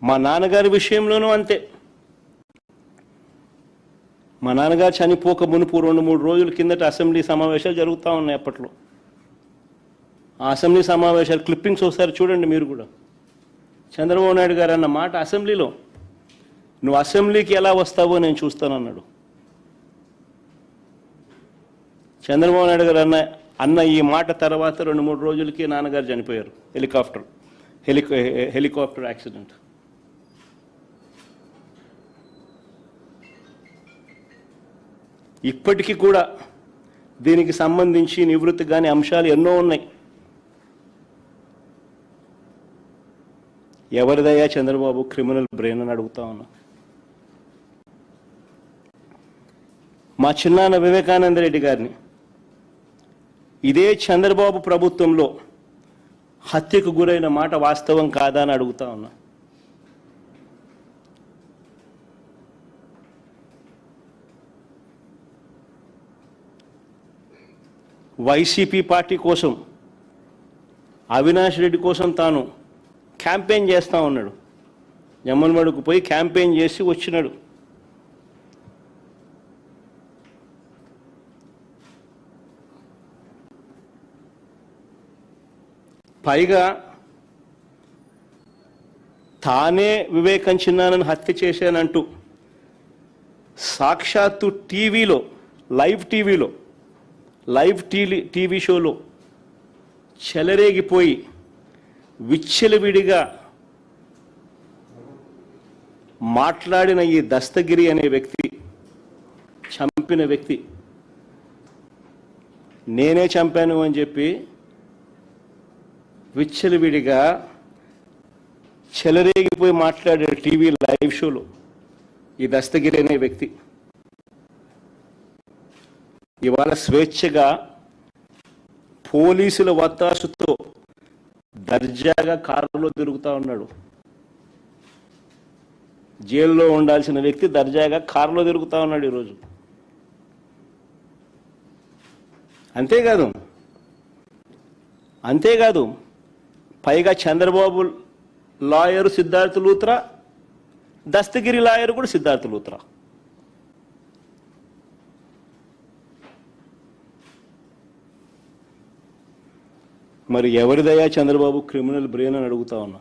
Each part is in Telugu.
మా నాన్నగారి విషయంలోనూ అంతే. మా నాన్నగారు చనిపోక మునుపు 2-3 రోజుల కిందట అసెంబ్లీ సమావేశాలు జరుగుతూ ఉన్నాయి. అప్పట్లో ఆ అసెంబ్లీ సమావేశాలు క్లిప్పింగ్స్ ఒకసారి చూడండి మీరు కూడా. చంద్రబాబు నాయుడు గారు అన్న మాట అసెంబ్లీలో, నువ్వు అసెంబ్లీకి ఎలా వస్తావో నేను చూస్తానన్నాడు. చంద్రబాబు నాయుడు గారు అన్న ఈ మాట తర్వాత 2-3 రోజులకి నాన్నగారు చనిపోయారు. Helicopter accident. ఇప్పటికీ కూడా దీనికి సంబంధించి నివృత్తి కాని అంశాలు ఎన్నో ఉన్నాయి. ఎవరిదయ్యా చంద్రబాబు క్రిమినల్ బ్రెయిన్ అని అడుగుతా ఉన్నా. మా చిన్నాన్న వివేకానంద రెడ్డి గారిని ఇదే చంద్రబాబు ప్రభుత్వంలో హత్యకు గురైన మాట వాస్తవం కాదా అని అడుగుతా ఉన్నా. వైసీపీ పార్టీ కోసం, అవినాష్ రెడ్డి కోసం తాను క్యాంపెయిన్ చేస్తూ ఉన్నాడు. జమ్మలమడుగుకు పోయి క్యాంపెయిన్ చేసి వచ్చినాడు. పైగా తానే వివేకం చిన్నానని హత్య చేశానంటూ సాక్షాత్తు టీవీలో, లైవ్ టీవీ షోలో చెలరేగిపోయి విచ్చలవిడిగా మాట్లాడిన ఈ దస్తగిరి అనే వ్యక్తి, చంపిన వ్యక్తి, నేనే చంపాను అని చెప్పి విచ్చలవిడిగా చెలరేగిపోయి మాట్లాడే టీవీ లైవ్ షోలో ఈ దస్తగిరి అనే వ్యక్తి ఇవాళ స్వేచ్ఛగా పోలీసుల వత్తాసుతో దర్జాగా కారులో తిరుగుతూ ఉన్నాడు. జైల్లో ఉండాల్సిన వ్యక్తి దర్జాగా కారులో తిరుగుతూ ఉన్నాడు ఈరోజు. అంతేకాదు పైగా చంద్రబాబు లాయరు సిద్ధార్థ లూత్రా, దస్తగిరి లాయరు కూడా సిద్ధార్థ లూత్రా. మరి ఎవరిదయ్యా చంద్రబాబు క్రిమినల్ బ్రెయిన్ అని అడుగుతా ఉన్నా.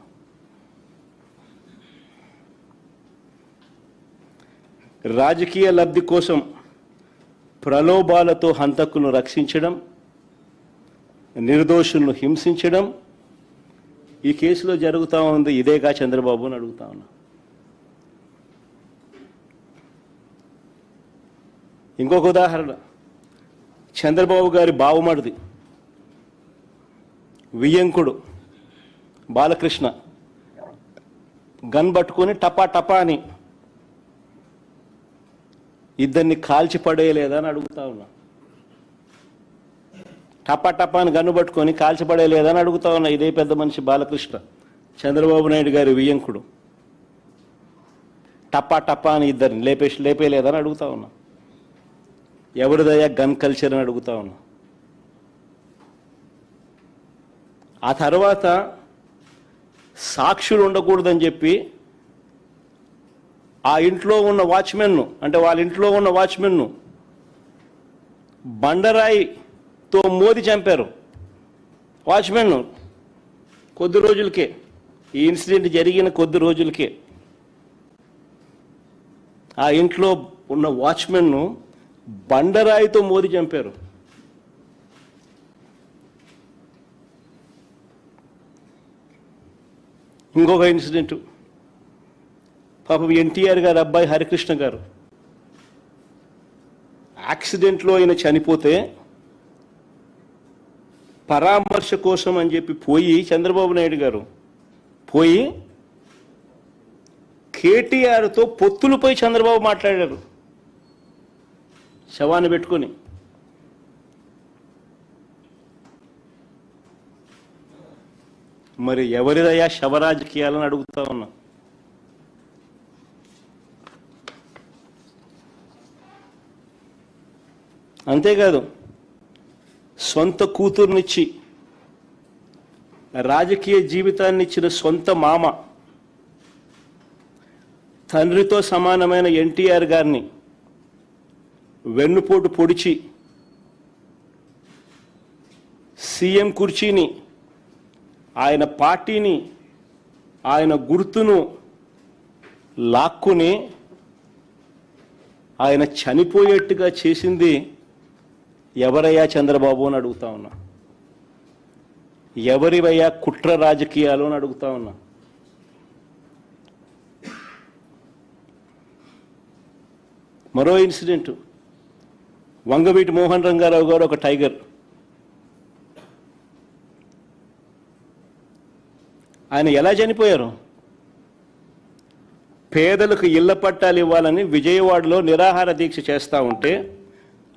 రాజకీయ లబ్ధి కోసం ప్రలోభాలతో హంతకులను రక్షించడం, నిర్దోషులను హింసించడం ఈ కేసులో జరుగుతూ ఉంది. ఇదేగా చంద్రబాబు అని అడుగుతా ఉన్నా. ఇంకొక ఉదాహరణ, చంద్రబాబు గారి బావమరిది వియ్యంకుడు బాలకృష్ణ గన్ పట్టుకొని టపా టపా అని ఇద్దరిని కాల్చి పడేయలేదా అని అడుగుతా ఉన్నా. టపా టపా అని గన్ను పట్టుకొని కాల్చి పడేయలేదా అని అడుగుతా ఉన్నా. ఇదే పెద్ద మనిషి బాలకృష్ణ, చంద్రబాబు నాయుడు గారి వియ్యంకుడు, టపా టపా అని ఇద్దరిని లేపేయలేదని అడుగుతా ఉన్నా. ఎవరిదయ్యా గన్ కల్చర్ అని అడుగుతా ఉన్నా. ఆ తర్వాత సాక్షులు ఉండకూడదని చెప్పి ఆ ఇంట్లో ఉన్న వాచ్మెన్ను, అంటే వాళ్ళ ఇంట్లో ఉన్న వాచ్మెన్ను బండరాయితో మోది చంపారు. వాచ్మెన్ను కొద్ది రోజులకే, ఈ ఇన్సిడెంట్ జరిగిన కొద్ది రోజులకే ఆ ఇంట్లో ఉన్న వాచ్మెన్ను బండరాయితో మోది చంపారు. ఇంకొక ఇన్సిడెంట్, పాపం ఎన్టీఆర్ గారు అబ్బాయి హరికృష్ణ గారు యాక్సిడెంట్లో ఆయన చనిపోతే పరామర్శ కోసం అని చెప్పి పోయి చంద్రబాబు నాయుడు గారు పోయి కేటీఆర్తో పొత్తులపై చంద్రబాబు మాట్లాడారు శవాన్ని పెట్టుకొని. మరి ఎవరిదయ్యా శవరాజకీయాలని అడుగుతా ఉన్నా. అంతేకాదు సొంత కూతుర్నిచ్చి రాజకీయ జీవితాన్ని ఇచ్చిన సొంత మామ తండ్రితో సమానమైన ఎన్టీఆర్ గారిని వెన్నుపోటు పొడిచి సీఎం కుర్చీని, ఆయన పార్టీని, ఆయన గుర్తును లాక్కుని ఆయన చనిపోయేట్టుగా చేసింది ఎవరయ్యా చంద్రబాబు అని అడుగుతా ఉన్నా. ఎవరివయ్యా కుట్ర రాజకీయాలు అని అడుగుతా ఉన్నా. మరో ఇన్సిడెంట్, వంగవీటి మోహన్ రంగారావు గారు ఒక టైగర్. ఆయన ఎలా చనిపోయారు? పేదలకు ఇళ్ల పట్టాలు ఇవ్వాలని విజయవాడలో నిరాహార దీక్ష చేస్తూ ఉంటే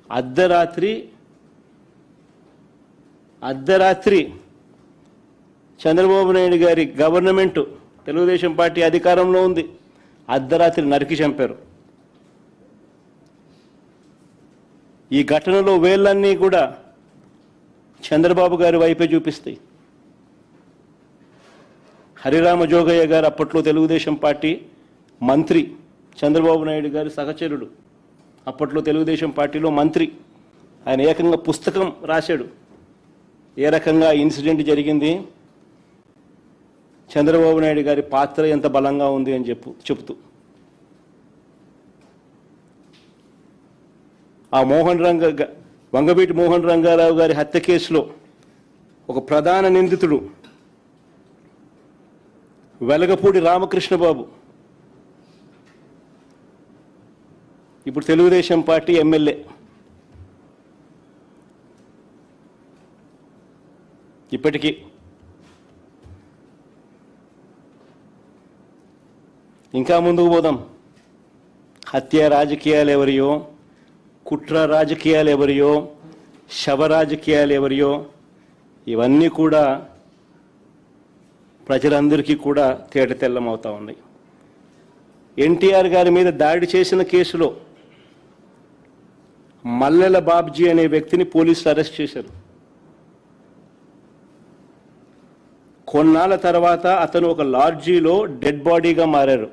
అర్ధరాత్రి చంద్రబాబు నాయుడు గారి గవర్నమెంట్, తెలుగుదేశం పార్టీ అధికారంలో ఉంది, అర్ధరాత్రి నరికి చంపారు. ఈ ఘటనలో వేళ్ళన్నీ కూడా చంద్రబాబు గారి వైపే చూపిస్తాయి. హరిరామ జోగయ్య గారు అప్పట్లో తెలుగుదేశం పార్టీ మంత్రి, చంద్రబాబు నాయుడు గారి సహచరుడు, అప్పట్లో తెలుగుదేశం పార్టీలో మంత్రి. ఆయన ఏకంగా పుస్తకం రాశాడు ఏ రకంగా ఇన్సిడెంట్ జరిగింది, చంద్రబాబు నాయుడు గారి పాత్ర ఎంత బలంగా ఉంది అని చెబుతూ. ఆ వంగవీటి మోహన్ రంగారావు గారి హత్య కేసులో ఒక ప్రధాన నిందితుడు వెలగపూడి రామకృష్ణ బాబు ఇప్పుడు తెలుగుదేశం పార్టీ ఎమ్మెల్యే. ఇప్పటికీ ఇంకా ముందుకు పోదాం. హత్య రాజకీయాలు ఎవరియో, కుట్ర రాజకీయాలు ఎవరియో, శవ రాజకీయాలు ఎవరియో, ఇవన్నీ కూడా ప్రజలందరికీ కూడా తేటతెల్లమవుతా ఉన్నాయి. ఎన్టీఆర్ గారి మీద దాడి చేసిన కేసులో మల్లెల బాబ్జీ అనే వ్యక్తిని పోలీసులు అరెస్ట్ చేశారు. కొన్నాళ్ళ తర్వాత అతను ఒక లాడ్జీలో డెడ్ బాడీగా మారారు.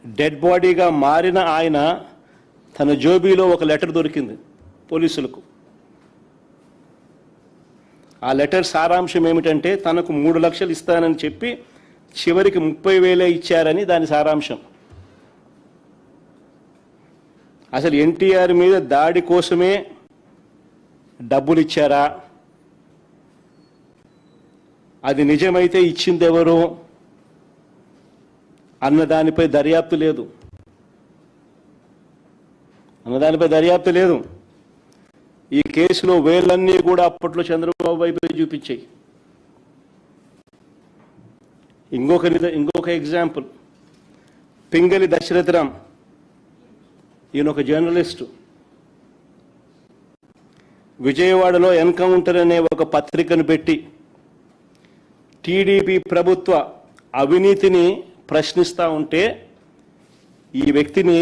డెడ్ బాడీగా మారిన ఆయన తన జోబీలో ఒక లెటర్ దొరికింది పోలీసులకు. ఆ లెటర్ సారాంశం ఏమిటంటే తనకు 3 లక్షలు ఇస్తానని చెప్పి చివరికి 30,000 ఇచ్చారని దాని సారాంశం. అసలు ఎన్టీఆర్ మీద దాడి కోసమే డబ్బులు ఇచ్చారా, అది నిజమైతే ఇచ్చింది ఎవరు అన్నదానిపై దర్యాప్తు లేదు. ఈ కేసులో వేళ్ళన్నీ కూడా అప్పట్లో చంద్రబాబు వైపు చూపించాయి. ఇంకొక ఎగ్జాంపుల్, పింగళి దశరథరామ్, ఈయన ఒక జర్నలిస్టు. విజయవాడలో ఎన్కౌంటర్ అనే ఒక పత్రికను పెట్టి టీడీపీ ప్రభుత్వ అవినీతిని ప్రశ్నిస్తూ ఉంటే ఈ వ్యక్తిని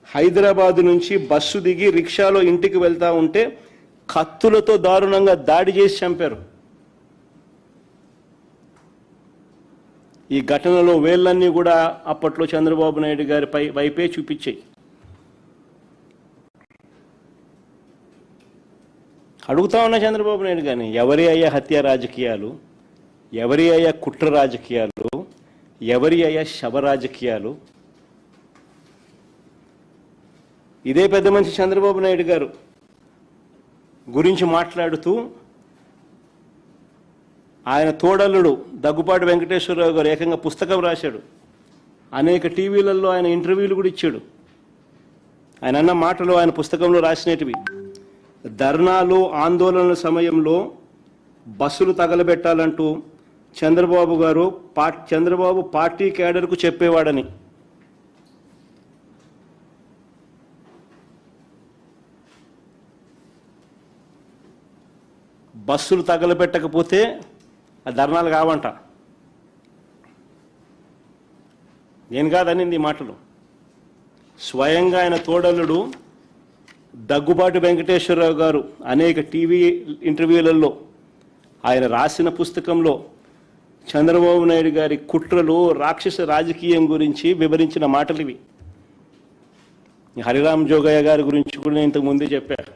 హైదరాబాదు నుంచి బస్సు దిగి రిక్షాలో ఇంటికి వెళ్తూ ఉంటే కత్తులతో దారుణంగా దాడి చేసి చంపారు. ఈ ఘటనలో వేళ్ళన్నీ కూడా అప్పట్లో చంద్రబాబు నాయుడు గారి వైపే చూపించాయి. అడుగుతా ఉన్న చంద్రబాబు నాయుడు గారిని, ఎవరి అయ్యా హత్య రాజకీయాలు, ఎవరి అయ్యా కుట్ర రాజకీయాలు, ఎవరి అయ్యా శవ రాజకీయాలు? ఇదే పెద్ద మనిషి చంద్రబాబు నాయుడు గారు గురించి మాట్లాడుతూ ఆయన తోడల్లుడు దగ్గుపాటి వెంకటేశ్వరరావు గారు ఏకంగా పుస్తకం రాశాడు. అనేక టీవీలలో ఆయన ఇంటర్వ్యూలు కూడా ఇచ్చాడు. ఆయన అన్న మాటలు ఆయన పుస్తకంలో రాసినటివి. ధర్నాలు ఆందోళనల సమయంలో బస్సులు తగలబెట్టాలంటూ చంద్రబాబు పార్టీ క్యాడర్కు చెప్పేవాడని. బస్సులు తగలబెట్టకపోతే ఆ ధర్నాలు కావంట. నేను కాదనింది ఈ మాటలు. స్వయంగా ఆయన తోడల్లుడు దగ్గుబాటి వెంకటేశ్వరరావు గారు అనేక టీవీ ఇంటర్వ్యూలలో ఆయన రాసిన పుస్తకంలో చంద్రబాబు నాయుడు గారి కుట్రలు రాక్షస రాజకీయం గురించి వివరించిన మాటలు ఇవి. హరిరామ్ జోగయ్య గారి గురించి కూడా నేను ఇంతకు ముందే చెప్పారు.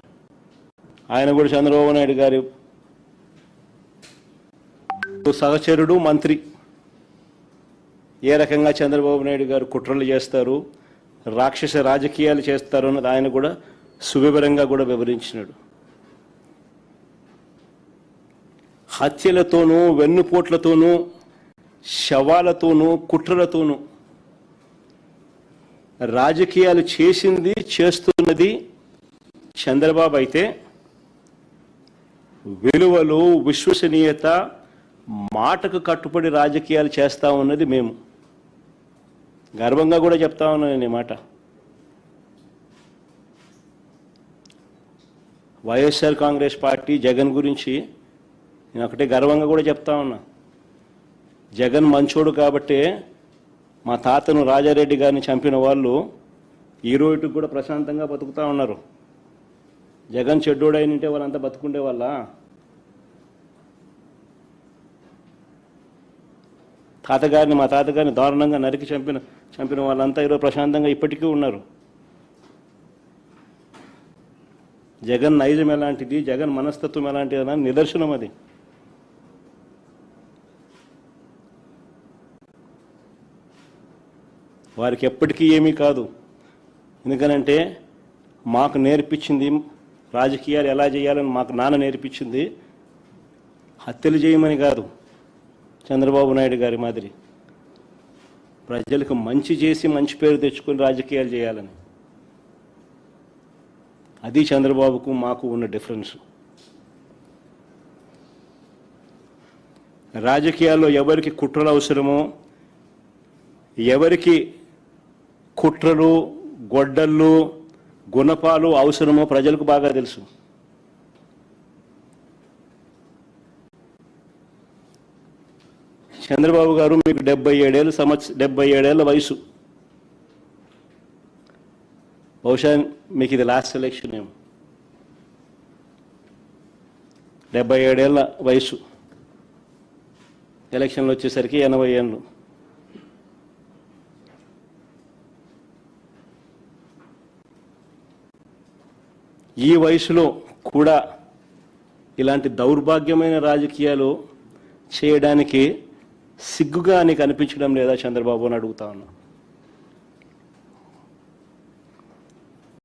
ఆయన కూడా చంద్రబాబు నాయుడు గారి సహచరుడు, మంత్రి. ఏ రకంగా చంద్రబాబు నాయుడు గారు కుట్రలు చేస్తారు, రాక్షస రాజకీయాలు చేస్తారు అన్నది ఆయన కూడా సువివరంగా కూడా వివరించినాడు. హత్యలతోనూ, వెన్నుపోట్లతోనూ, శవాలతోనూ, కుట్రలతోనూ రాజకీయాలు చేసింది, చేస్తున్నది చంద్రబాబు అయితే, విలువలు, విశ్వసనీయత, మాటకు కట్టుబడి రాజకీయాలు చేస్తా ఉన్నది మేము. గర్వంగా కూడా చెప్తా ఉన్నాను నేను ఈ మాట. వైఎస్ఆర్ కాంగ్రెస్ పార్టీ జగన్ గురించి నేను ఒకటే గర్వంగా కూడా చెప్తా ఉన్నా. జగన్ మంచోడు కాబట్టే మా తాతను రాజారెడ్డి గారిని చంపిన వాళ్ళు ఈ రోజుకి కూడా ప్రశాంతంగా బతుకుతూ ఉన్నారు. జగన్ చెడ్డోడైనంటే వాళ్ళంతా బతుకుండే వాళ్ళ. మా తాతగారిని దారుణంగా నరికి చంపిన వాళ్ళంతా ఈరోజు ప్రశాంతంగా ఇప్పటికీ ఉన్నారు. జగన్ నైజం ఎలాంటిది, జగన్ మనస్తత్వం ఎలాంటిది అని నిదర్శనం అది. వారికి ఎప్పటికీ ఏమీ కాదు. ఎందుకనంటే మాకు నేర్పించింది, రాజకీయాలు ఎలా చేయాలని మాకు నాన్న నేర్పించింది హత్యలు చేయమని కాదు, చంద్రబాబు నాయుడు గారి మాదిరి ప్రజలకు మంచి చేసి మంచి పేరు తెచ్చుకొని రాజకీయాలు చేయాలని. అది చంద్రబాబుకు మాకు ఉన్న డిఫరెన్స్. రాజకీయాల్లో ఎవరికి కుట్రలు అవసరమో, ఎవరికి కుట్రలు, గొడ్డళ్ళు, గుణపాలు అవసరమో ప్రజలకు బాగా తెలుసు. చంద్రబాబు గారు మీకు 77 ఏళ్ళ వయసు. బహుశా మీకు ఇది లాస్ట్ ఎలక్షన్ ఏమో. 77 ఏళ్ళ వయసు, ఎలక్షన్లు వచ్చేసరికి 80 ఏళ్ళు. ఈ వయసులో కూడా ఇలాంటి దౌర్భాగ్యమైన రాజకీయాలు చేయడానికి సిగ్గుగా నీకు అనిపించడం లేదా చంద్రబాబు అని అడుగుతా ఉన్నా.